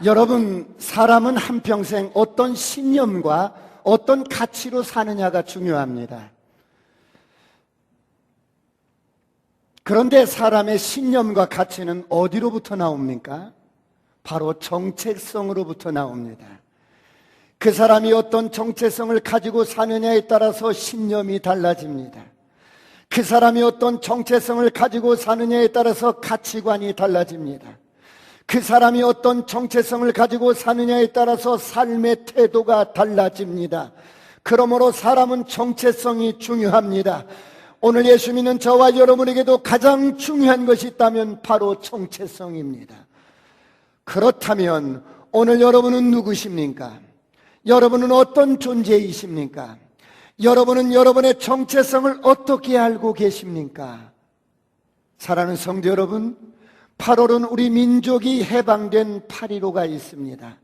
여러분, 사람은 한평생 어떤 신념과 어떤 가치로 사느냐가 중요합니다. 그런데 사람의 신념과 가치는 어디로부터 나옵니까? 바로 정체성으로부터 나옵니다. 그 사람이 어떤 정체성을 가지고 사느냐에 따라서 신념이 달라집니다. 그 사람이 어떤 정체성을 가지고 사느냐에 따라서 가치관이 달라집니다. 그 사람이 어떤 정체성을 가지고 사느냐에 따라서 삶의 태도가 달라집니다. 그러므로 사람은 정체성이 중요합니다. 오늘 예수 믿는 저와 여러분에게도 가장 중요한 것이 있다면 바로 정체성입니다. 그렇다면 오늘 여러분은 누구십니까? 여러분은 어떤 존재이십니까? 여러분은 여러분의 정체성을 어떻게 알고 계십니까? 사랑하는 성도 여러분, 8월은 우리 민족이 해방된 8.15가 있습니다.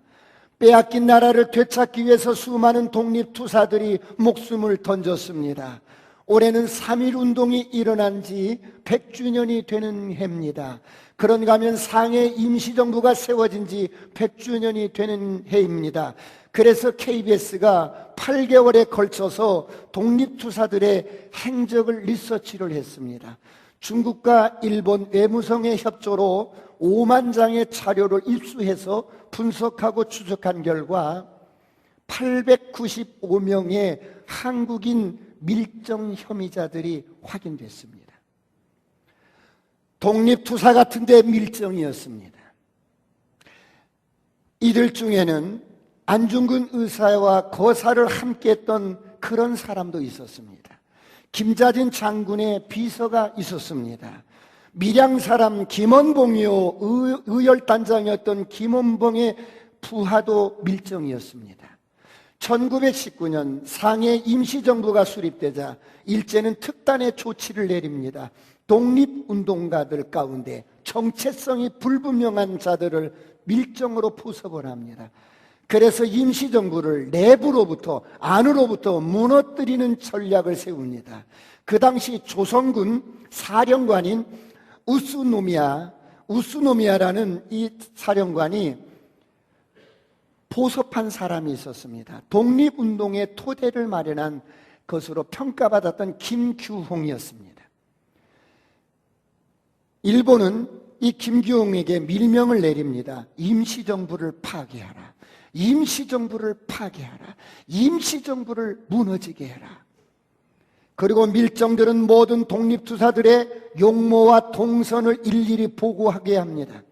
빼앗긴 나라를 되찾기 위해서 수많은 독립투사들이 목숨을 던졌습니다. 올해는 3.1 운동이 일어난 지 100주년이 되는 해입니다. 그런가 하면 상해 임시정부가 세워진 지 100주년이 되는 해입니다. 그래서 KBS가 8개월에 걸쳐서 독립투사들의 행적을 리서치를 했습니다. 중국과 일본 외무성의 협조로 5만 장의 자료를 입수해서 분석하고 추적한 결과 895명의 한국인 밀정 혐의자들이 확인됐습니다. 독립투사 같은데 밀정이었습니다. 이들 중에는 안중근 의사와 거사를 함께했던 그런 사람도 있었습니다. 김자진 장군의 비서가 있었습니다. 밀양 사람 김원봉이요, 의열단장이었던 김원봉의 부하도 밀정이었습니다. 1919년 상해 임시정부가 수립되자 일제는 특단의 조치를 내립니다. 독립운동가들 가운데 정체성이 불분명한 자들을 밀정으로 포섭을 합니다. 그래서 임시정부를 내부로부터 안으로부터 무너뜨리는 전략을 세웁니다. 그 당시 조선군 사령관인 우스노미야라는 이 사령관이 포섭한 사람이 있었습니다. 독립운동의 토대를 마련한 것으로 평가받았던 김규홍이었습니다. 일본은 이 김규홍에게 밀명을 내립니다. 임시정부를 파괴하라. 임시정부를 파괴하라. 임시정부를 무너지게 해라. 그리고 밀정들은 모든 독립투사들의 용모와 동선을 일일이 보고하게 합니다.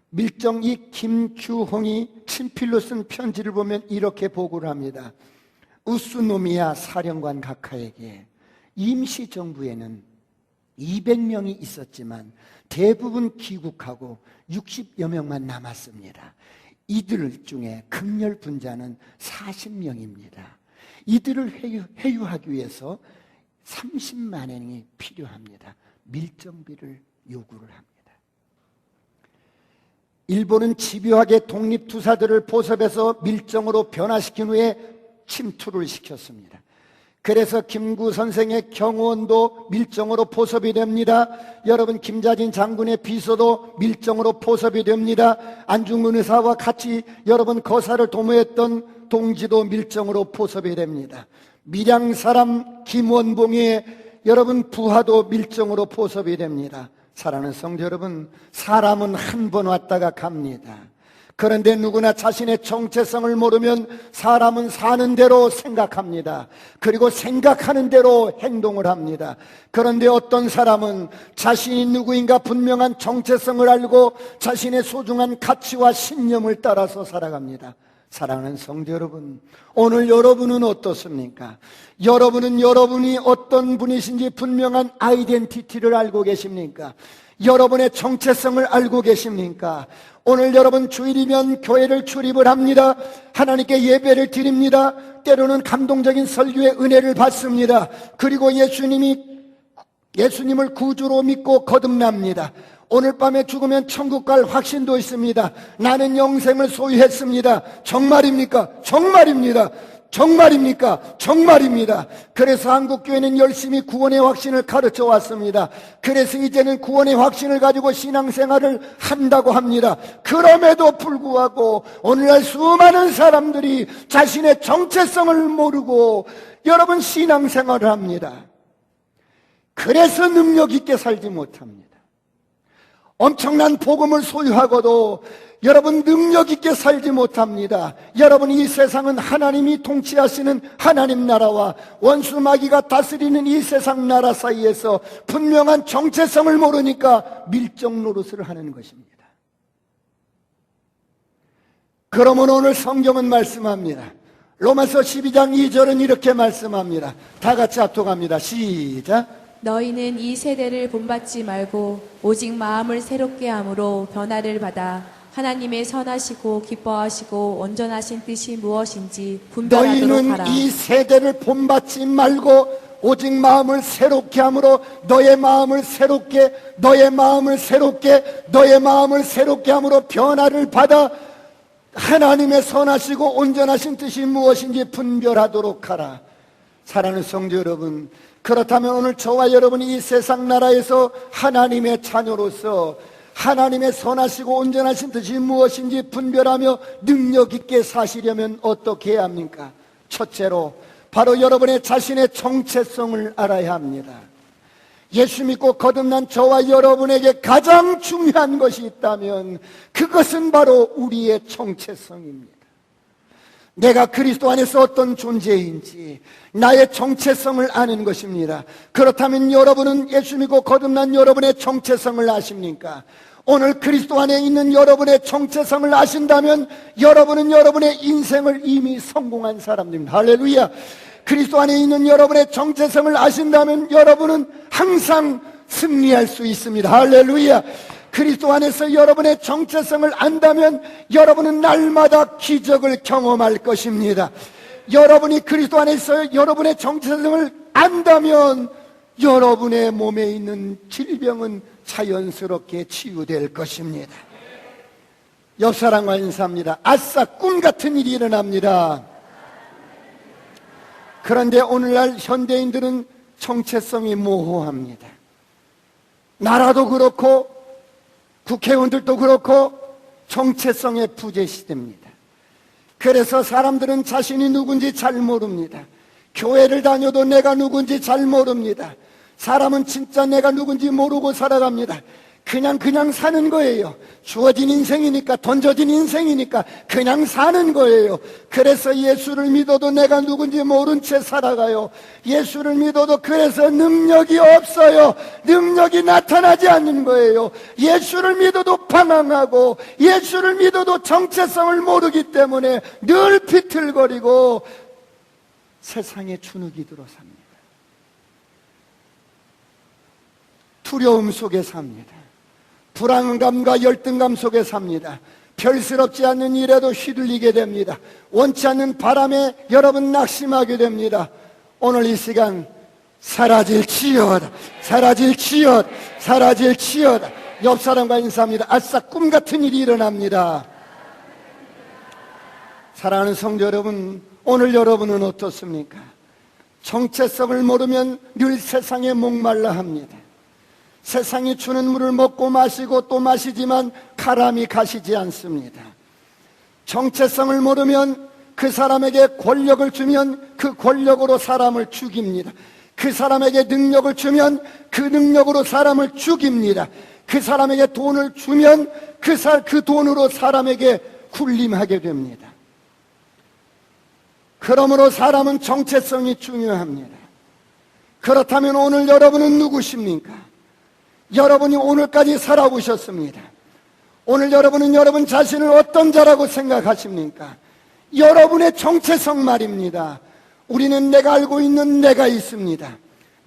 밀정 이 김규홍이 친필로 쓴 편지를 보면 이렇게 보고를 합니다. 우스노미야 사령관 각하에게 임시정부에는 200명이 있었지만 대부분 귀국하고 60여 명만 남았습니다. 이들 중에 극렬 분자는 40명입니다. 이들을 회유하기 위해서 30만 원이 필요합니다. 밀정비를 요구를 합니다. 일본은 집요하게 독립투사들을 포섭해서 밀정으로 변화시킨 후에 침투를 시켰습니다. 그래서 김구 선생의 경호원도 밀정으로 포섭이 됩니다. 여러분, 김자진 장군의 비서도 밀정으로 포섭이 됩니다. 안중근 의사와 같이 여러분 거사를 도모했던 동지도 밀정으로 포섭이 됩니다. 밀양 사람 김원봉의 여러분 부하도 밀정으로 포섭이 됩니다. 사랑하는 성도 여러분, 사람은 한 번 왔다가 갑니다. 그런데 누구나 자신의 정체성을 모르면 사람은 사는 대로 생각합니다. 그리고 생각하는 대로 행동을 합니다. 그런데 어떤 사람은 자신이 누구인가 분명한 정체성을 알고 자신의 소중한 가치와 신념을 따라서 살아갑니다. 사랑하는 성도 여러분, 오늘 여러분은 어떻습니까? 여러분은 여러분이 어떤 분이신지 분명한 아이덴티티를 알고 계십니까? 여러분의 정체성을 알고 계십니까? 오늘 여러분 주일이면 교회를 출입을 합니다. 하나님께 예배를 드립니다. 때로는 감동적인 설교의 은혜를 받습니다. 그리고 예수님을 구주로 믿고 거듭납니다. 오늘 밤에 죽으면 천국 갈 확신도 있습니다. 나는 영생을 소유했습니다. 정말입니까? 정말입니다. 정말입니까? 정말입니다. 그래서 한국교회는 열심히 구원의 확신을 가르쳐 왔습니다. 그래서 이제는 구원의 확신을 가지고 신앙생활을 한다고 합니다. 그럼에도 불구하고 오늘날 수많은 사람들이 자신의 정체성을 모르고 여러분 신앙생활을 합니다. 그래서 능력 있게 살지 못합니다. 엄청난 복음을 소유하고도 여러분 능력 있게 살지 못합니다. 여러분 이 세상은 하나님이 통치하시는 하나님 나라와 원수 마귀가 다스리는 이 세상 나라 사이에서 분명한 정체성을 모르니까 밀정 노릇을 하는 것입니다. 그러면 오늘 성경은 말씀합니다. 로마서 12장 2절은 이렇게 말씀합니다. 다 같이 합독합니다. 시작. 너희는 이 세대를 본받지 말고 오직 마음을 새롭게 함으로 변화를 받아 하나님의 선하시고 기뻐하시고 온전하신 뜻이 무엇인지 분별하도록 너희는 하라. 이 세대를 본받지 말고 오직 마음을 새롭게 함으로 너의 마음을 새롭게 함으로 변화를 받아 하나님의 선하시고 온전하신 뜻이 무엇인지 분별하도록 하라. 사랑하는 성도 여러분, 그렇다면 오늘 저와 여러분이 이 세상 나라에서 하나님의 자녀로서 하나님의 선하시고 온전하신 뜻이 무엇인지 분별하며 능력 있게 사시려면 어떻게 해야 합니까? 첫째로 바로 여러분의 자신의 정체성을 알아야 합니다. 예수 믿고 거듭난 저와 여러분에게 가장 중요한 것이 있다면 그것은 바로 우리의 정체성입니다. 내가 그리스도 안에서 어떤 존재인지 나의 정체성을 아는 것입니다. 그렇다면 여러분은 예수 믿고 거듭난 여러분의 정체성을 아십니까? 오늘 그리스도 안에 있는 여러분의 정체성을 아신다면 여러분은 여러분의 인생을 이미 성공한 사람입니다. 할렐루야. 그리스도 안에 있는 여러분의 정체성을 아신다면 여러분은 항상 승리할 수 있습니다. 할렐루야. 그리스도 안에서 여러분의 정체성을 안다면 여러분은 날마다 기적을 경험할 것입니다. 여러분이 그리스도 안에서 여러분의 정체성을 안다면 여러분의 몸에 있는 질병은 자연스럽게 치유될 것입니다. 옆 사람과 인사합니다. 아싸, 꿈 같은 일이 일어납니다. 그런데 오늘날 현대인들은 정체성이 모호합니다. 나라도 그렇고 국회의원들도 그렇고 정체성의 부재 시대입니다. 그래서 사람들은 자신이 누군지 잘 모릅니다. 교회를 다녀도 내가 누군지 잘 모릅니다. 사람은 진짜 내가 누군지 모르고 살아갑니다. 그냥 사는 거예요. 주어진 인생이니까, 던져진 인생이니까 그냥 사는 거예요. 그래서 예수를 믿어도 내가 누군지 모른 채 살아가요. 예수를 믿어도 그래서 능력이 없어요. 능력이 나타나지 않는 거예요. 예수를 믿어도 방황하고 예수를 믿어도 정체성을 모르기 때문에 늘 비틀거리고 세상에 주눅이 들어 삽니다. 두려움 속에 삽니다. 불안감과 열등감 속에 삽니다. 별스럽지 않는 일에도 휘둘리게 됩니다. 원치 않는 바람에 여러분 낙심하게 됩니다. 오늘 이 시간 사라질지어다, 사라질지어다, 사라질지어다. 옆 사람과 인사합니다. 아싸, 꿈 같은 일이 일어납니다. 사랑하는 성도 여러분, 오늘 여러분은 어떻습니까? 정체성을 모르면 늘 세상에 목말라 합니다. 세상이 주는 물을 먹고 마시고 또 마시지만 가람이 가시지 않습니다. 정체성을 모르면 그 사람에게 권력을 주면 그 권력으로 사람을 죽입니다. 그 사람에게 능력을 주면 그 능력으로 사람을 죽입니다. 그 사람에게 돈을 주면 그 돈으로 사람에게 군림하게 됩니다. 그러므로 사람은 정체성이 중요합니다. 그렇다면 오늘 여러분은 누구십니까? 여러분이 오늘까지 살아오셨습니다. 오늘 여러분은 여러분 자신을 어떤 자라고 생각하십니까? 여러분의 정체성 말입니다. 우리는 내가 알고 있는 내가 있습니다.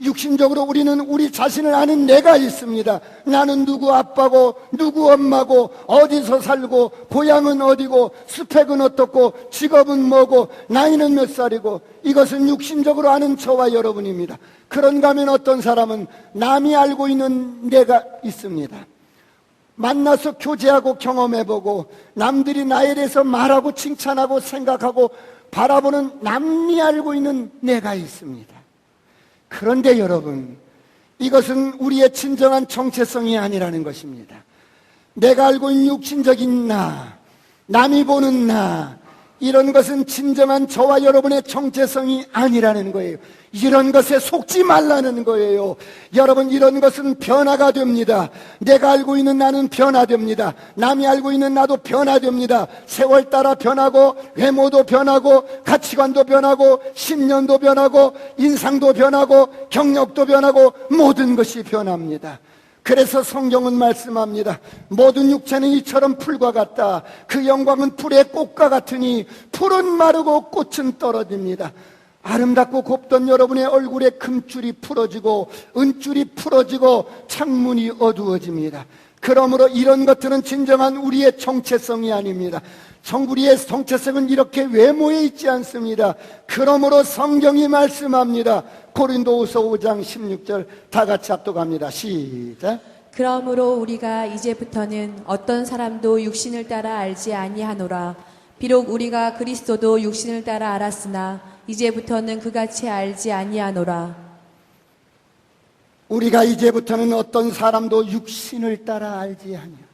육신적으로 우리는 우리 자신을 아는 내가 있습니다. 나는 누구 아빠고 누구 엄마고 어디서 살고 고향은 어디고 스펙은 어떻고 직업은 뭐고 나이는 몇 살이고 이것은 육신적으로 아는 저와 여러분입니다. 그런가 하면 어떤 사람은 남이 알고 있는 내가 있습니다. 만나서 교제하고 경험해보고 남들이 나에 대해서 말하고 칭찬하고 생각하고 바라보는 남이 알고 있는 내가 있습니다. 그런데 여러분, 이것은 우리의 진정한 정체성이 아니라는 것입니다. 내가 알고 있는 육신적인 나, 남이 보는 나, 이런 것은 진정한 저와 여러분의 정체성이 아니라는 거예요. 이런 것에 속지 말라는 거예요. 여러분, 이런 것은 변화가 됩니다. 내가 알고 있는 나는 변화됩니다. 남이 알고 있는 나도 변화됩니다. 세월 따라 변하고, 외모도 변하고, 가치관도 변하고, 신념도 변하고, 인상도 변하고, 경력도 변하고, 모든 것이 변합니다. 그래서 성경은 말씀합니다. 모든 육체는 이처럼 풀과 같다. 그 영광은 풀의 꽃과 같으니 풀은 마르고 꽃은 떨어집니다. 아름답고 곱던 여러분의 얼굴에 금줄이 풀어지고 은줄이 풀어지고 창문이 어두워집니다. 그러므로 이런 것들은 진정한 우리의 정체성이 아닙니다. 우리의 정체성은 이렇게 외모에 있지 않습니다. 그러므로 성경이 말씀합니다. 고린도후서 5장 16절 다 같이 합독합니다. 시작. 그러므로 우리가 이제부터는 어떤 사람도 육신을 따라 알지 아니하노라. 비록 우리가 그리스도도 육신을 따라 알았으나 이제부터는 그같이 알지 아니하노라. 우리가 이제부터는 어떤 사람도 육신을 따라 알지 아니하노라.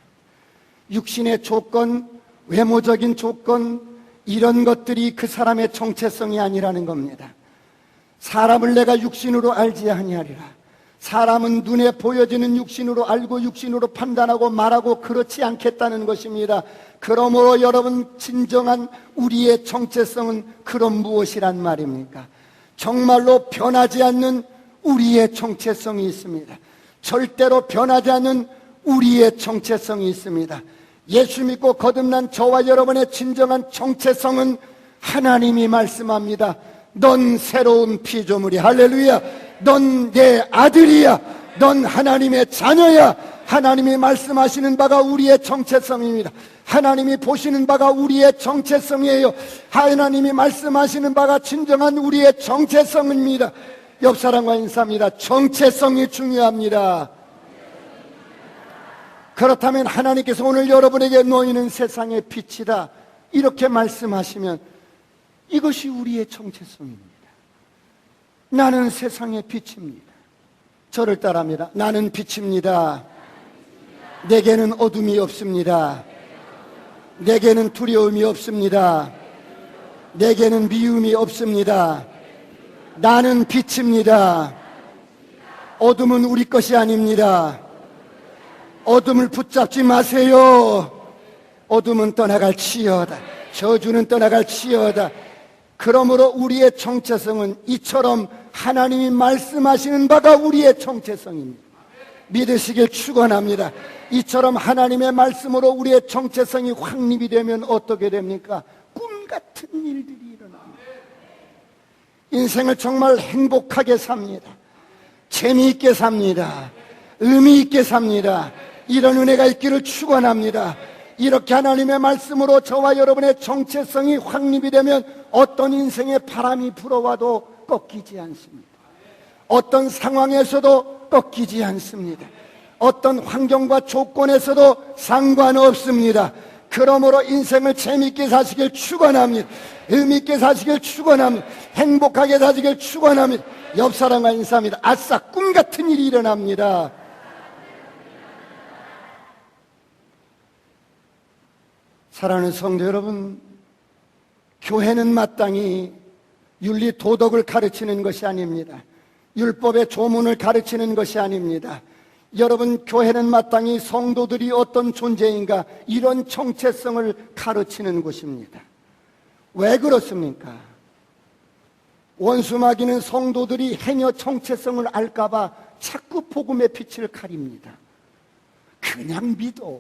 육신의 조건, 외모적인 조건, 이런 것들이 그 사람의 정체성이 아니라는 겁니다. 사람을 내가 육신으로 알지 아니하리라. 사람은 눈에 보여지는 육신으로 알고 육신으로 판단하고 말하고 그렇지 않겠다는 것입니다. 그러므로 여러분, 진정한 우리의 정체성은 그런 무엇이란 말입니까? 정말로 변하지 않는 우리의 정체성이 있습니다. 절대로 변하지 않는 우리의 정체성이 있습니다. 예수 믿고 거듭난 저와 여러분의 진정한 정체성은 하나님이 말씀합니다. 넌 새로운 피조물이야. 할렐루야. 넌 내 아들이야. 넌 하나님의 자녀야. 하나님이 말씀하시는 바가 우리의 정체성입니다. 하나님이 보시는 바가 우리의 정체성이에요. 하나님이 말씀하시는 바가 진정한 우리의 정체성입니다. 옆 사람과 인사합니다. 정체성이 중요합니다. 그렇다면 하나님께서 오늘 여러분에게 너희는 세상의 빛이다, 이렇게 말씀하시면 이것이 우리의 정체성입니다. 나는 세상의 빛입니다. 저를 따라합니다. 나는 빛입니다. 내게는 어둠이 없습니다. 내게는 두려움이 없습니다. 내게는 미움이 없습니다. 나는 빛입니다. 어둠은 우리 것이 아닙니다. 어둠을 붙잡지 마세요. 어둠은 떠나갈 치여다. 저주는 떠나갈 치여다. 그러므로 우리의 정체성은 이처럼 하나님이 말씀하시는 바가 우리의 정체성입니다. 믿으시길 축원합니다. 이처럼 하나님의 말씀으로 우리의 정체성이 확립이 되면 어떻게 됩니까? 꿈 같은 일들이 일어납니다. 인생을 정말 행복하게 삽니다. 재미있게 삽니다. 의미 있게 삽니다. 이런 은혜가 있기를 축원합니다. 이렇게 하나님의 말씀으로 저와 여러분의 정체성이 확립이 되면 어떤 인생의 바람이 불어와도 꺾이지 않습니다. 어떤 상황에서도 꺾이지 않습니다. 어떤 환경과 조건에서도 상관없습니다. 그러므로 인생을 재미있게 사시길 축원합니다. 의미 있게 사시길 축원합니다. 행복하게 사시길 축원합니다. 옆 사람과 인사합니다. 아싸, 꿈 같은 일이 일어납니다. 사랑하는 성도 여러분, 교회는 마땅히 윤리 도덕을 가르치는 것이 아닙니다. 율법의 조문을 가르치는 것이 아닙니다. 여러분, 교회는 마땅히 성도들이 어떤 존재인가, 이런 정체성을 가르치는 곳입니다. 왜 그렇습니까? 원수마귀는 성도들이 행여 정체성을 알까봐 자꾸 복음의 빛을 가립니다. 그냥 믿어.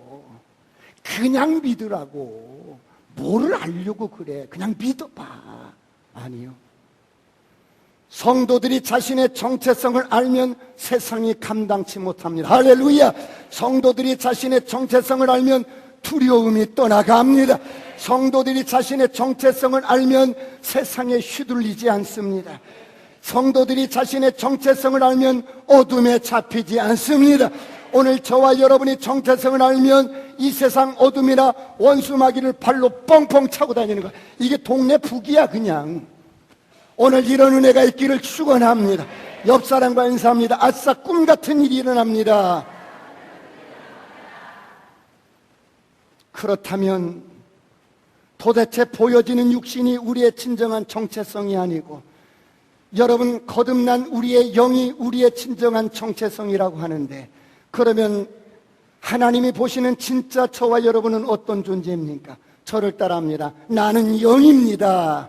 그냥 믿으라고. 뭐를 알려고 그래. 그냥 믿어봐. 아니요. 성도들이 자신의 정체성을 알면 세상이 감당치 못합니다. 할렐루야. 성도들이 자신의 정체성을 알면 두려움이 떠나갑니다. 성도들이 자신의 정체성을 알면 세상에 휘둘리지 않습니다. 성도들이 자신의 정체성을 알면 어둠에 잡히지 않습니다. 오늘 저와 여러분이 정체성을 알면 이 세상 어둠이나 원수마귀를 발로 뻥뻥 차고 다니는 거야. 이게 동네 북이야 그냥. 오늘 이런 은혜가 있기를 축원합니다. 옆 사람과 인사합니다. 아싸, 꿈 같은 일이 일어납니다. 그렇다면 도대체 보여지는 육신이 우리의 진정한 정체성이 아니고, 여러분, 거듭난 우리의 영이 우리의 진정한 정체성이라고 하는데, 그러면 하나님이 보시는 진짜 저와 여러분은 어떤 존재입니까? 저를 따라합니다. 나는 영입니다.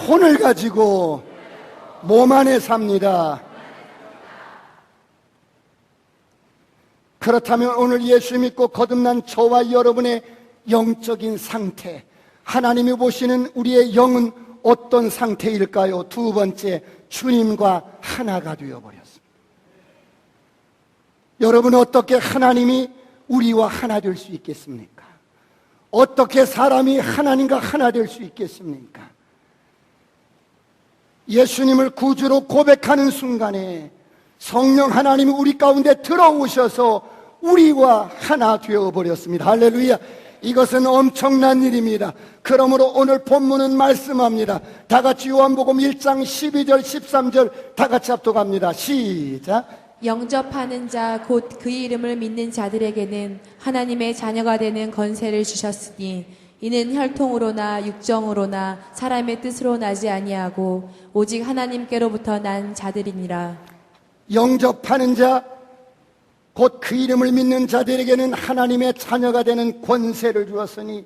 혼을 가지고 몸 안에 삽니다. 그렇다면 오늘 예수 믿고 거듭난 저와 여러분의 영적인 상태, 하나님이 보시는 우리의 영은 어떤 상태일까요? 두 번째, 주님과 하나가 되어버렸습니다. 여러분, 어떻게 하나님이 우리와 하나 될 수 있겠습니까? 어떻게 사람이 하나님과 하나 될 수 있겠습니까? 예수님을 구주로 고백하는 순간에 성령 하나님이 우리 가운데 들어오셔서 우리와 하나 되어버렸습니다. 할렐루야. 이것은 엄청난 일입니다. 그러므로 오늘 본문은 말씀합니다. 다 같이 요한복음 1장 12절 13절 다 같이 합독합니다. 시작. 영접하는 자 곧 그 이름을 믿는 자들에게는 하나님의 자녀가 되는 권세를 주셨으니 이는 혈통으로나 육정으로나 사람의 뜻으로 나지 아니하고 오직 하나님께로부터 난 자들이니라. 영접하는 자 곧 그 이름을 믿는 자들에게는 하나님의 자녀가 되는 권세를 주었으니,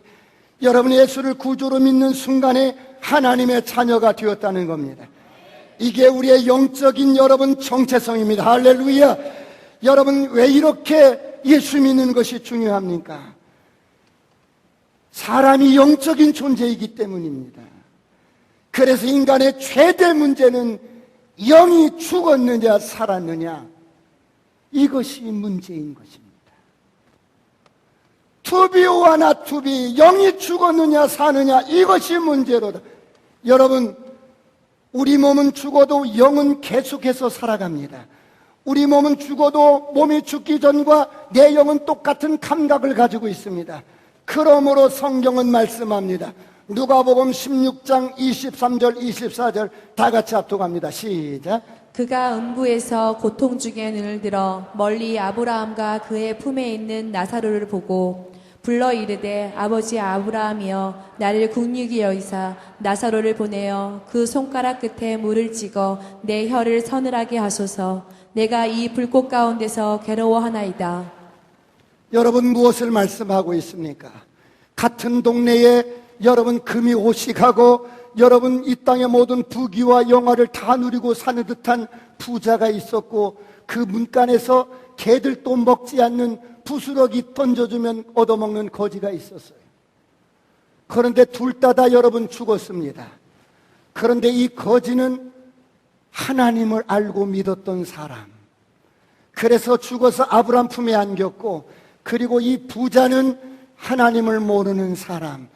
여러분 예수를 구주로 믿는 순간에 하나님의 자녀가 되었다는 겁니다. 이게 우리의 영적인 여러분 정체성입니다. 할렐루야. 여러분, 왜 이렇게 예수 믿는 것이 중요합니까? 사람이 영적인 존재이기 때문입니다. 그래서 인간의 최대 문제는 영이 죽었느냐 살았느냐, 이것이 문제인 것입니다. 투비와 나투비, 영이 죽었느냐 사느냐, 이것이 문제로다. 여러분, 우리 몸은 죽어도 영은 계속해서 살아갑니다. 우리 몸은 죽어도 몸이 죽기 전과 내 영은 똑같은 감각을 가지고 있습니다. 그러므로 성경은 말씀합니다. 누가복음 16장 23절 24절 다 같이 합독합니다. 시작. 그가 음부에서 고통 중에 눈을 들어 멀리 아브라함과 그의 품에 있는 나사로를 보고 불러 이르되 아버지 아브라함이여 나를 국률이 여기사 나사로를 보내어 그 손가락 끝에 물을 찍어 내 혀를 서늘하게 하소서. 내가 이 불꽃 가운데서 괴로워하나이다. 여러분, 무엇을 말씀하고 있습니까? 같은 동네에 여러분 금이 호식하고 여러분 이 땅의 모든 부귀와 영화를 다 누리고 사는 듯한 부자가 있었고, 그 문간에서 개들도 먹지 않는 부스러기 던져주면 얻어먹는 거지가 있었어요. 그런데 둘 다 여러분 죽었습니다. 그런데 이 거지는 하나님을 알고 믿었던 사람, 그래서 죽어서 아브람 품에 안겼고, 그리고 이 부자는 하나님을 모르는 사람,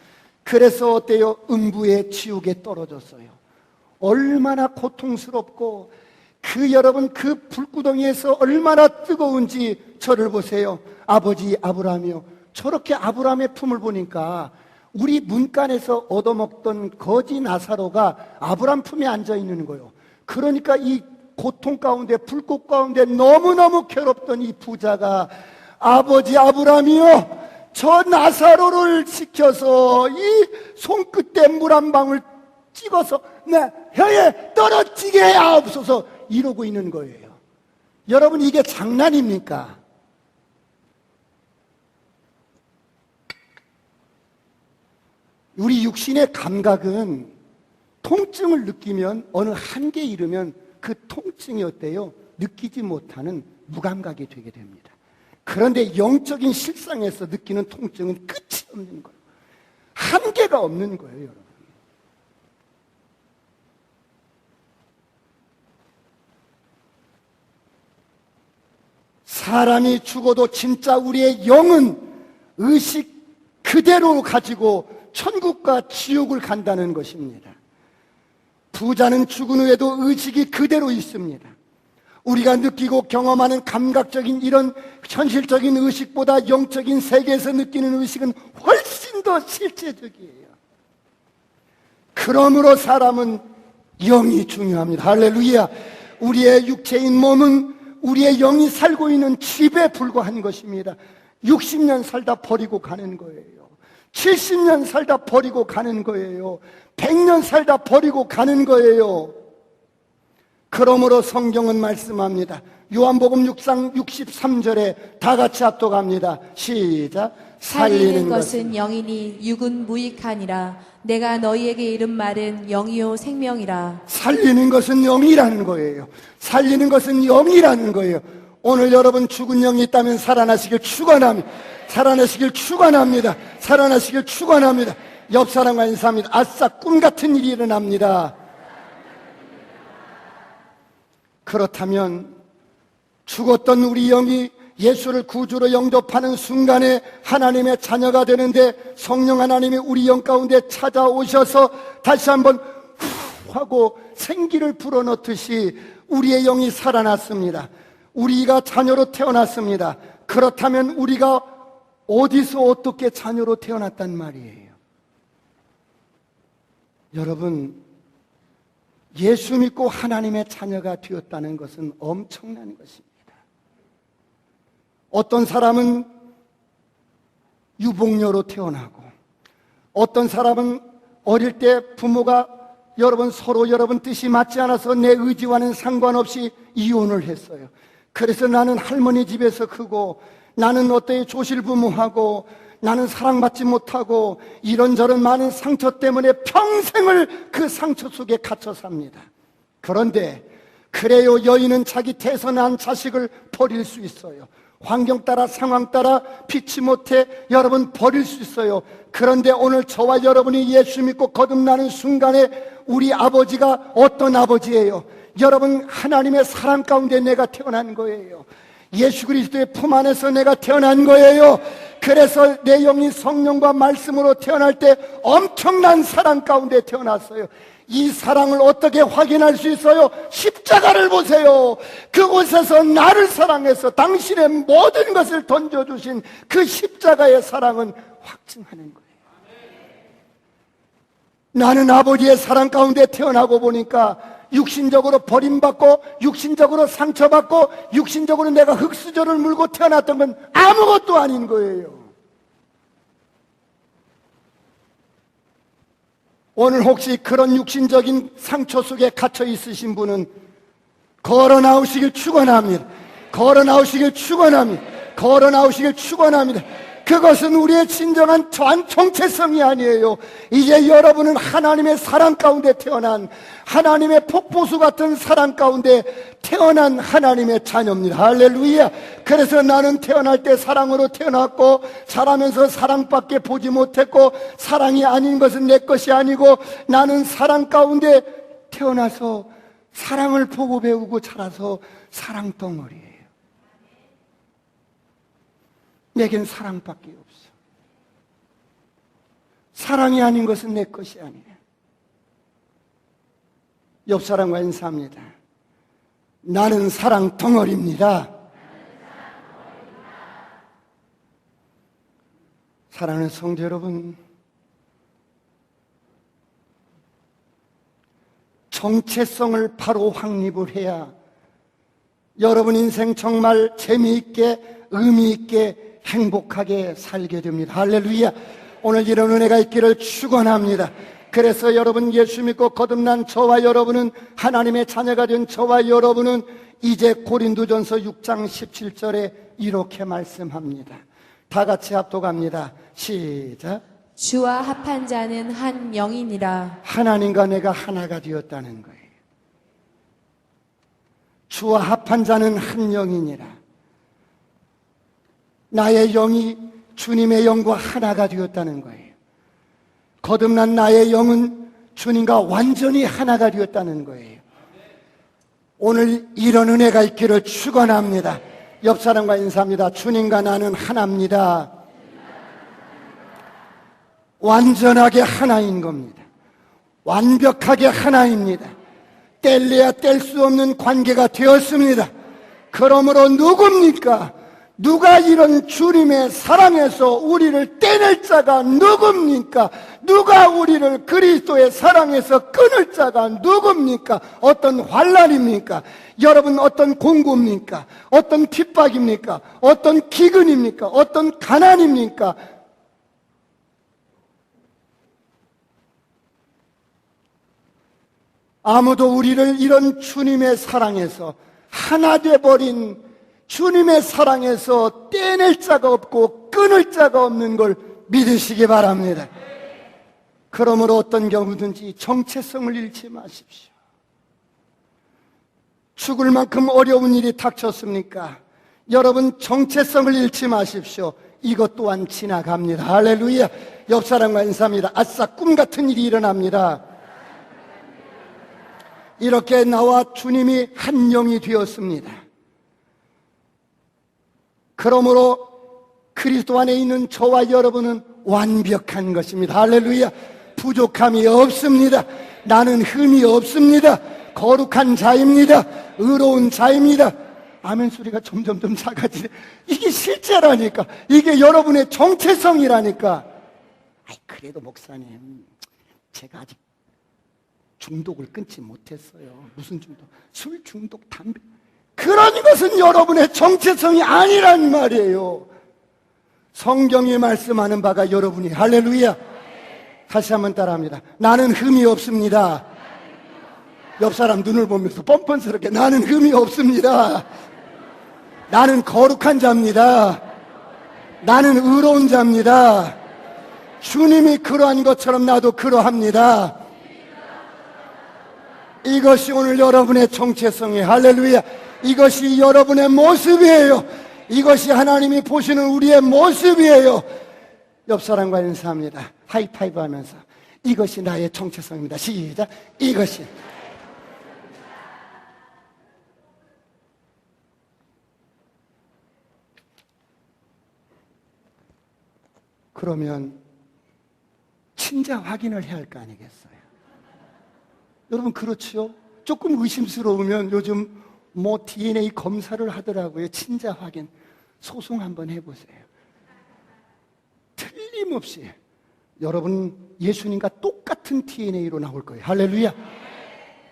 그래서 어때요? 음부의 지옥에 떨어졌어요. 얼마나 고통스럽고, 여러분 그 불구덩이에서 얼마나 뜨거운지 저를 보세요. 아버지 아브라함이요, 저렇게 아브라함의 품을 보니까 우리 문간에서 얻어먹던 거지 나사로가 아브라함 품에 앉아있는 거예요. 그러니까 이 고통 가운데 불꽃 가운데 너무너무 괴롭던 이 부자가 아버지 아브라함이요, 저 나사로를 시켜서 이 손끝에 물 한 방울 찍어서 내 혀에 떨어지게 하옵소서, 이러고 있는 거예요. 여러분, 이게 장난입니까? 우리 육신의 감각은 통증을 느끼면 어느 한계에 이르면 그 통증이 어때요? 느끼지 못하는 무감각이 되게 됩니다. 그런데 영적인 실상에서 느끼는 통증은 끝이 없는 거예요. 한계가 없는 거예요, 여러분. 사람이 죽어도 진짜 우리의 영은 의식 그대로 가지고 천국과 지옥을 간다는 것입니다. 부자는 죽은 후에도 의식이 그대로 있습니다. 우리가 느끼고 경험하는 감각적인 이런 현실적인 의식보다 영적인 세계에서 느끼는 의식은 훨씬 더 실제적이에요. 그러므로 사람은 영이 중요합니다. 할렐루야. 우리의 육체인 몸은 우리의 영이 살고 있는 집에 불과한 것입니다. 60년 살다 버리고 가는 거예요. 70년 살다 버리고 가는 거예요. 100년 살다 버리고 가는 거예요. 그러므로 성경은 말씀합니다. 요한복음 6장 63절에 다 같이 합독합니다. 시작. 살리는 것은 영이니 육은 무익하니라. 내가 너희에게 이른 말은 영이요 생명이라. 살리는 것은 영이라는 거예요. 살리는 것은 영이라는 거예요. 오늘 여러분 죽은 영이 있다면 살아나시길 축원합니다. 살아나시길 축원합니다. 살아나시길 축원합니다. 옆 사람과 인사합니다. 아싸, 꿈 같은 일이 일어납니다. 그렇다면 죽었던 우리 영이 예수를 구주로 영접하는 순간에 하나님의 자녀가 되는데 성령 하나님이 우리 영 가운데 찾아오셔서 다시 한번 후 하고 생기를 불어넣듯이 우리의 영이 살아났습니다. 우리가 자녀로 태어났습니다. 그렇다면 우리가 어디서 어떻게 자녀로 태어났단 말이에요? 여러분, 예수 믿고 하나님의 자녀가 되었다는 것은 엄청난 것입니다. 어떤 사람은 유복녀로 태어나고, 어떤 사람은 어릴 때 부모가 서로 여러분 뜻이 맞지 않아서 내 의지와는 상관없이 이혼을 했어요. 그래서 나는 할머니 집에서 크고, 나는 어때의 조실부모하고, 나는 사랑받지 못하고, 이런저런 많은 상처 때문에 평생을 그 상처 속에 갇혀 삽니다. 그런데 그래요, 여인은 자기 태어난 자식을 버릴 수 있어요. 환경 따라 상황 따라 피치 못해 여러분 버릴 수 있어요. 그런데 오늘 저와 여러분이 예수 믿고 거듭나는 순간에 우리 아버지가 어떤 아버지예요? 여러분, 하나님의 사랑 가운데 내가 태어난 거예요. 예수 그리스도의 품 안에서 내가 태어난 거예요. 그래서 내 영이 성령과 말씀으로 태어날 때 엄청난 사랑 가운데 태어났어요. 이 사랑을 어떻게 확인할 수 있어요? 십자가를 보세요. 그곳에서 나를 사랑해서 당신의 모든 것을 던져주신 그 십자가의 사랑은 확증하는 거예요. 나는 아버지의 사랑 가운데 태어나고 보니까 육신적으로 버림받고, 육신적으로 상처받고, 육신적으로 내가 흙수저를 물고 태어났던 건 아무것도 아닌 거예요. 오늘 혹시 그런 육신적인 상처 속에 갇혀 있으신 분은 걸어 나오시길 축원합니다. 걸어 나오시길 축원합니다. 걸어 나오시길 축원합니다. 그것은 우리의 진정한 정체성이 아니에요. 이제 여러분은 하나님의 사랑 가운데 태어난, 하나님의 폭포수 같은 사랑 가운데 태어난 하나님의 자녀입니다. 할렐루야. 그래서 나는 태어날 때 사랑으로 태어났고, 자라면서 사랑밖에 보지 못했고, 사랑이 아닌 것은 내 것이 아니고, 나는 사랑 가운데 태어나서 사랑을 보고 배우고 자라서 사랑덩어리예요. 내겐 사랑밖에 없어. 사랑이 아닌 것은 내 것이 아니야. 옆 사람과 인사합니다. 나는 사랑 덩어리입니다. 사랑하는 성도 여러분, 정체성을 바로 확립을 해야 여러분 인생 정말 재미있게, 의미있게, 행복하게 살게 됩니다. 할렐루야. 오늘 이런 은혜가 있기를 축원합니다. 그래서 여러분, 예수 믿고 거듭난 저와 여러분은, 하나님의 자녀가 된 저와 여러분은 이제 고린도전서 6장 17절에 이렇게 말씀합니다. 다 같이 합독합니다. 시작. 주와 합한 자는 한 영이니라. 하나님과 내가 하나가 되었다는 거예요. 주와 합한 자는 한 영이니라. 나의 영이 주님의 영과 하나가 되었다는 거예요. 거듭난 나의 영은 주님과 완전히 하나가 되었다는 거예요. 오늘 이런 은혜가 있기를 축원합니다. 옆 사람과 인사합니다. 주님과 나는 하나입니다. 완전하게 하나인 겁니다. 완벽하게 하나입니다. 뗄래야 뗄 수 없는 관계가 되었습니다. 그러므로 누굽니까? 누가 이런 주님의 사랑에서 우리를 떼낼 자가 누굽니까? 누가 우리를 그리스도의 사랑에서 끊을 자가 누굽니까? 어떤 환난입니까? 여러분, 어떤 공고입니까? 어떤 핍박입니까? 어떤 기근입니까? 어떤 가난입니까? 아무도 우리를 이런 주님의 사랑에서 하나 되어버린 주님의 사랑에서 떼낼 자가 없고 끊을 자가 없는 걸 믿으시기 바랍니다. 그러므로 어떤 경우든지 정체성을 잃지 마십시오. 죽을 만큼 어려운 일이 닥쳤습니까? 여러분, 정체성을 잃지 마십시오. 이것 또한 지나갑니다. 할렐루야. 옆 사람과 인사합니다. 아싸, 꿈 같은 일이 일어납니다. 이렇게 나와 주님이 한 영이 되었습니다. 그러므로 그리스도 안에 있는 저와 여러분은 완벽한 것입니다. 할렐루야. 부족함이 없습니다. 나는 흠이 없습니다. 거룩한 자입니다. 의로운 자입니다. 아멘 소리가 점점 작아지네. 이게 실제라니까. 이게 여러분의 정체성이라니까. 그래도 목사님, 제가 아직 중독을 끊지 못했어요. 무슨 중독? 술 중독, 담배. 그런 것은 여러분의 정체성이 아니란 말이에요. 성경이 말씀하는 바가 여러분이, 할렐루야. 다시 한번 따라합니다. 나는 흠이 없습니다. 옆 사람 눈을 보면서 뻔뻔스럽게, 나는 흠이 없습니다. 나는 거룩한 자입니다. 나는 의로운 자입니다. 주님이 그러한 것처럼 나도 그러합니다. 이것이 오늘 여러분의 정체성이에요. 할렐루야. 이것이 여러분의 모습이에요. 이것이 하나님이 보시는 우리의 모습이에요. 옆 사람과 인사합니다. 하이파이브 하면서, 이것이 나의 정체성입니다. 시작. 이것이. 그러면 친자 확인을 해야 할 거 아니겠어요? 여러분, 그렇지요? 조금 의심스러우면 요즘 DNA 검사를 하더라고요. 친자 확인. 소송 한번 해보세요. 틀림없이 여러분 예수님과 똑같은 DNA로 나올 거예요. 할렐루야.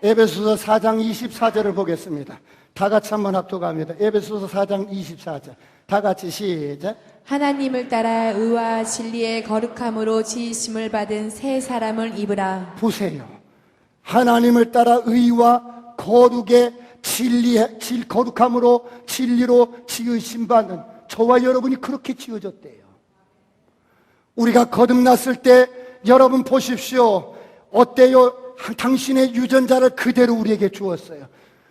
에베소서 4장 24절을 보겠습니다. 다 같이 한번 합독합니다. 에베소서 4장 24절. 다 같이 시작. 하나님을 따라 의와 진리의 거룩함으로 지으심을 받은 새 사람을 입으라. 보세요. 하나님을 따라 의와 거룩의 거룩함으로 진리로 지으심 받는 저와 여러분이 그렇게 지어졌대요. 우리가 거듭났을 때 여러분 보십시오. 어때요? 당신의 유전자를 그대로 우리에게 주었어요.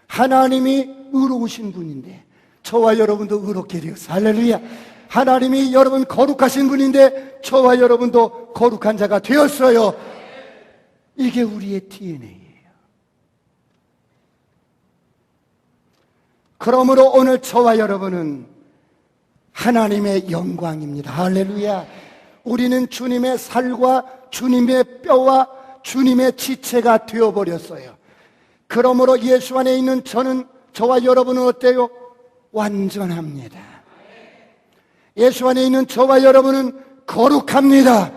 하나님이 의로우신 분인데 저와 여러분도 의롭게 되었어요. 할렐루야. 하나님이 여러분 거룩하신 분인데 저와 여러분도 거룩한 자가 되었어요. 이게 우리의 DNA예요. 그러므로 오늘 저와 여러분은 하나님의 영광입니다. 할렐루야. 우리는 주님의 살과 주님의 뼈와 주님의 지체가 되어버렸어요. 그러므로 예수 안에 있는 저와 여러분은 어때요? 완전합니다. 예수 안에 있는 저와 여러분은 거룩합니다.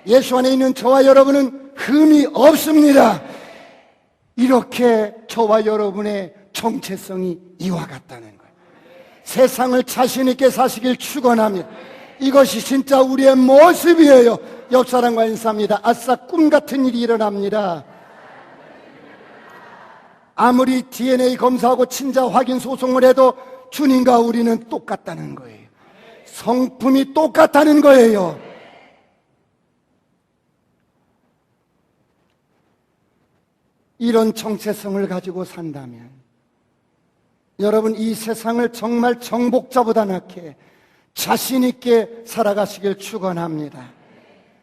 예수 안에 있는 저와 여러분은 흠이 없습니다. 이렇게 저와 여러분의 정체성이 이와 같다는 거예요. 세상을 자신 있게 사시길 축원합니다. 이것이 진짜 우리의 모습이에요. 옆 사람과 인사합니다. 아싸, 꿈 같은 일이 일어납니다. 아무리 DNA 검사하고 친자 확인 소송을 해도 주님과 우리는 똑같다는 거예요. 성품이 똑같다는 거예요. 이런 정체성을 가지고 산다면 여러분 이 세상을 정말 정복자보다 낫게 자신 있게 살아가시길 축원합니다.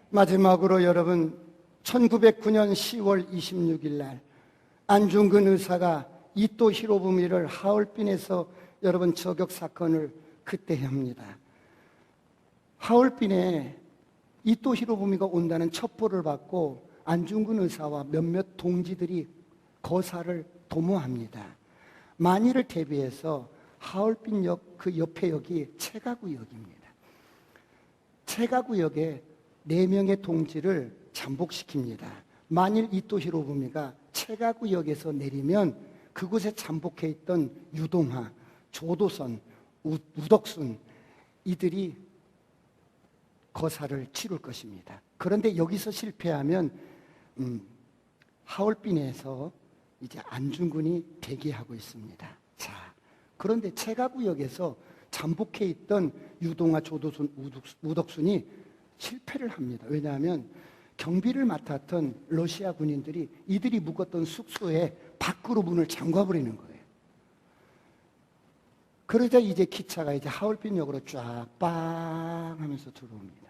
마지막으로 여러분 1909년 10월 26일 날 안중근 의사가 이토 히로부미를 하얼빈에서 여러분 저격 사건을 그때 합니다. 하얼빈에 이토 히로부미가 온다는 첩보를 받고 안중근 의사와 몇몇 동지들이 거사를 도모합니다. 만일을 대비해서 하얼빈역 그 옆에 역이 체가구역입니다. 체가구역에 4명의 동지를 잠복시킵니다. 만일 이토 히로부미가 체가구역에서 내리면 그곳에 잠복해 있던 유동하, 조도선, 우덕순 이들이 거사를 치룰 것입니다. 그런데 여기서 실패하면 하얼빈에서 이제 안중근이 대기하고 있습니다. 자, 그런데 체가구역에서 잠복해 있던 유동하, 조도순, 우덕순이 실패를 합니다. 왜냐하면 경비를 맡았던 러시아 군인들이 이들이 묵었던 숙소에 밖으로 문을 잠가버리는 거예요. 그러자 이제 기차가 이제 하얼빈역으로 쫙 빵 하면서 들어옵니다.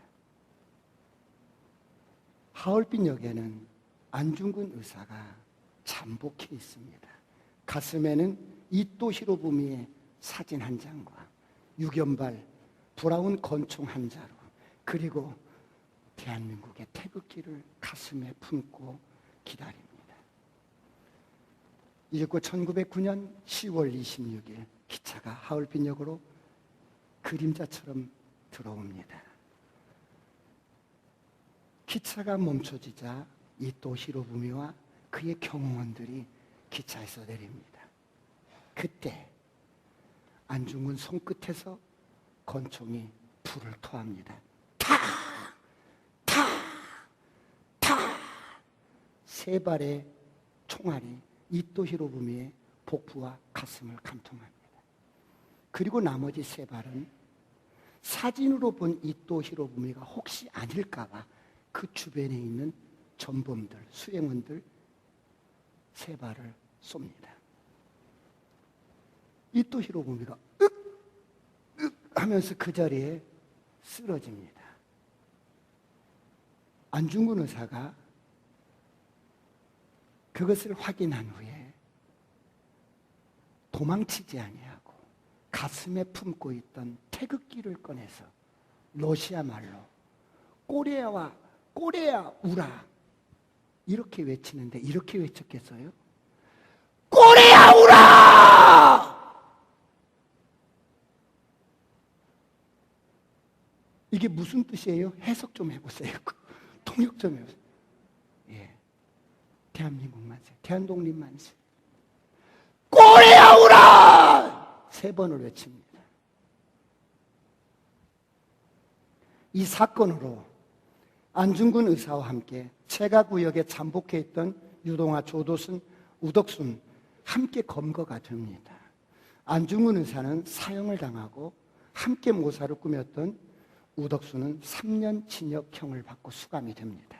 하얼빈역에는 안중근 의사가 잠복해 있습니다. 가슴에는 이토 히로부미의 사진 한 장과 유견발 브라운 권총 한 자루, 그리고 대한민국의 태극기를 가슴에 품고 기다립니다. 이제껏 1909년 10월 26일 기차가 하얼빈역으로 그림자처럼 들어옵니다. 기차가 멈춰지자 이토 히로부미와 그의 경호원들이 기차에서 내립니다. 그때 안중근 손끝에서 권총이 불을 토합니다. 타! 세 발의 총알이 이토 히로부미의 복부와 가슴을 감통합니다. 그리고 나머지 세 발은 사진으로 본 이토 히로부미가 혹시 아닐까봐 그 주변에 있는 전범들, 수행원들 세 발을 쏩니다. 이토 히로부미가 하면서 그 자리에 쓰러집니다. 안중근 의사가 그것을 확인한 후에 도망치지 아니하고 가슴에 품고 있던 태극기를 꺼내서 러시아 말로 꼬레아와 꼬레아 우라 이렇게 외치는데 이렇게 외쳤겠어요? 꼬레아 우라! 이게 무슨 뜻이에요? 해석 좀 해보세요. 통역 좀 해보세요. 예. 대한민국 만세, 대한독립 만세. 꼬레아 우라! 3번을 외칩니다. 이 사건으로 안중근 의사와 함께 체가구역에 잠복해 있던 유동하, 조도순, 우덕순 함께 검거가 됩니다. 안중근 의사는 사형을 당하고 함께 모사를 꾸몄던 우덕순은 3년 징역형을 받고 수감이 됩니다.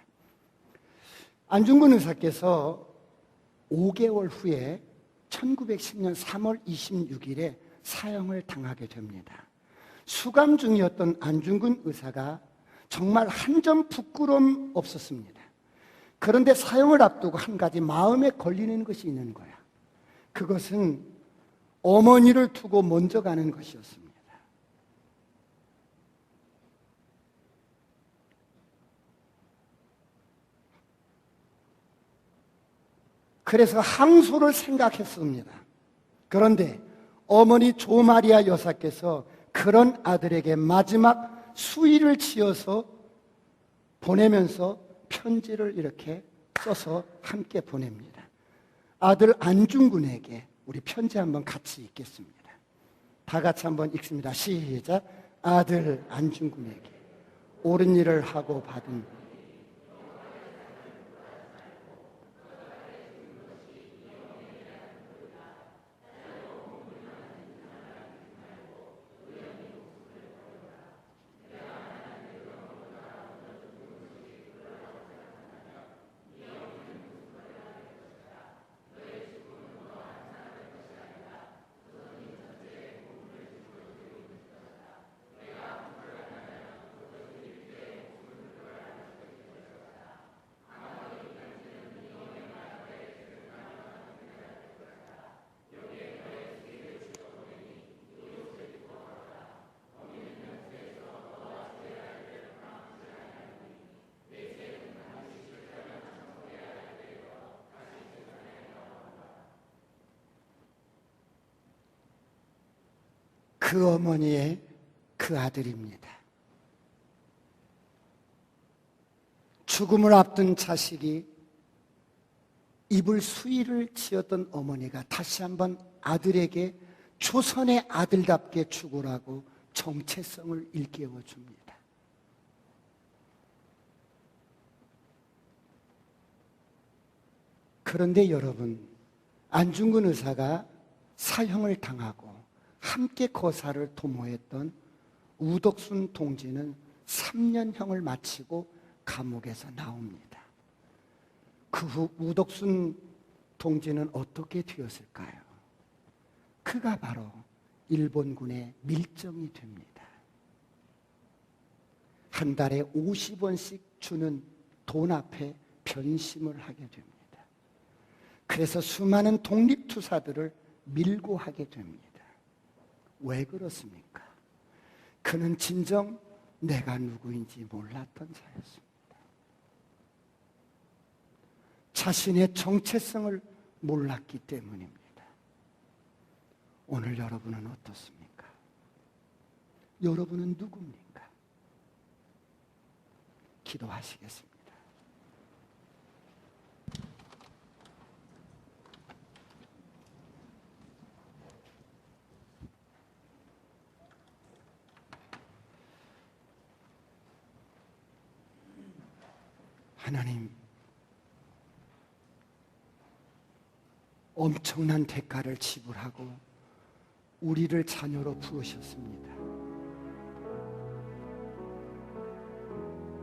안중근 의사께서 5개월 후에 1910년 3월 26일에 사형을 당하게 됩니다. 수감 중이었던 안중근 의사가 정말 한 점 부끄러움 없었습니다. 그런데 사형을 앞두고 한 가지 마음에 걸리는 것이 있는 거야. 그것은 어머니를 두고 먼저 가는 것이었습니다. 그래서 항소를 생각했습니다. 그런데 어머니 조마리아 여사께서 그런 아들에게 마지막 수의를 지어서 보내면서 편지를 이렇게 써서 함께 보냅니다. 아들 안중근에게 우리 편지 한번 같이 읽겠습니다. 다 같이 한번 읽습니다. 시작. 아들 안중근에게 옳은 일을 하고 받은 그 어머니의 그 아들입니다. 죽음을 앞둔 자식이 입을 수의를 지었던 어머니가 다시 한번 아들에게 조선의 아들답게 죽으라고 정체성을 일깨워 줍니다. 그런데 여러분, 안중근 의사가 사형을 당하고 함께 거사를 도모했던 우덕순 동지는 3년형을 마치고 감옥에서 나옵니다. 그 후 우덕순 동지는 어떻게 되었을까요? 그가 바로 일본군의 밀정이 됩니다. 한 달에 50원씩 주는 돈 앞에 변심을 하게 됩니다. 그래서 수많은 독립투사들을 밀고 하게 됩니다. 왜 그렇습니까? 그는 진정 내가 누구인지 몰랐던 자였습니다. 자신의 정체성을 몰랐기 때문입니다. 오늘 여러분은 어떻습니까? 여러분은 누굽니까? 기도하시겠습니다. 하나님, 엄청난 대가를 지불하고 우리를 자녀로 부르셨습니다.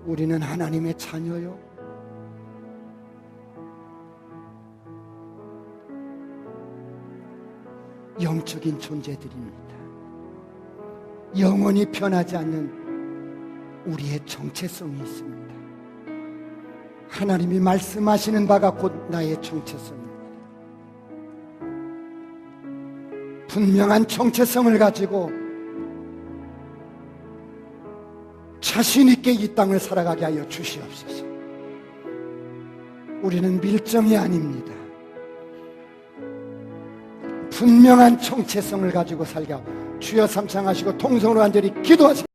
우리는 하나님의 자녀요. 영적인 존재들입니다. 영원히 변하지 않는 우리의 정체성이 있습니다. 하나님이 말씀하시는 바가 곧 나의 정체성입니다. 분명한 정체성을 가지고 자신 있게 이 땅을 살아가게 하여 주시옵소서. 우리는 밀정이 아닙니다. 분명한 정체성을 가지고 살게 하고 주여 삼창하시고 통성으로 간절히 기도하세요.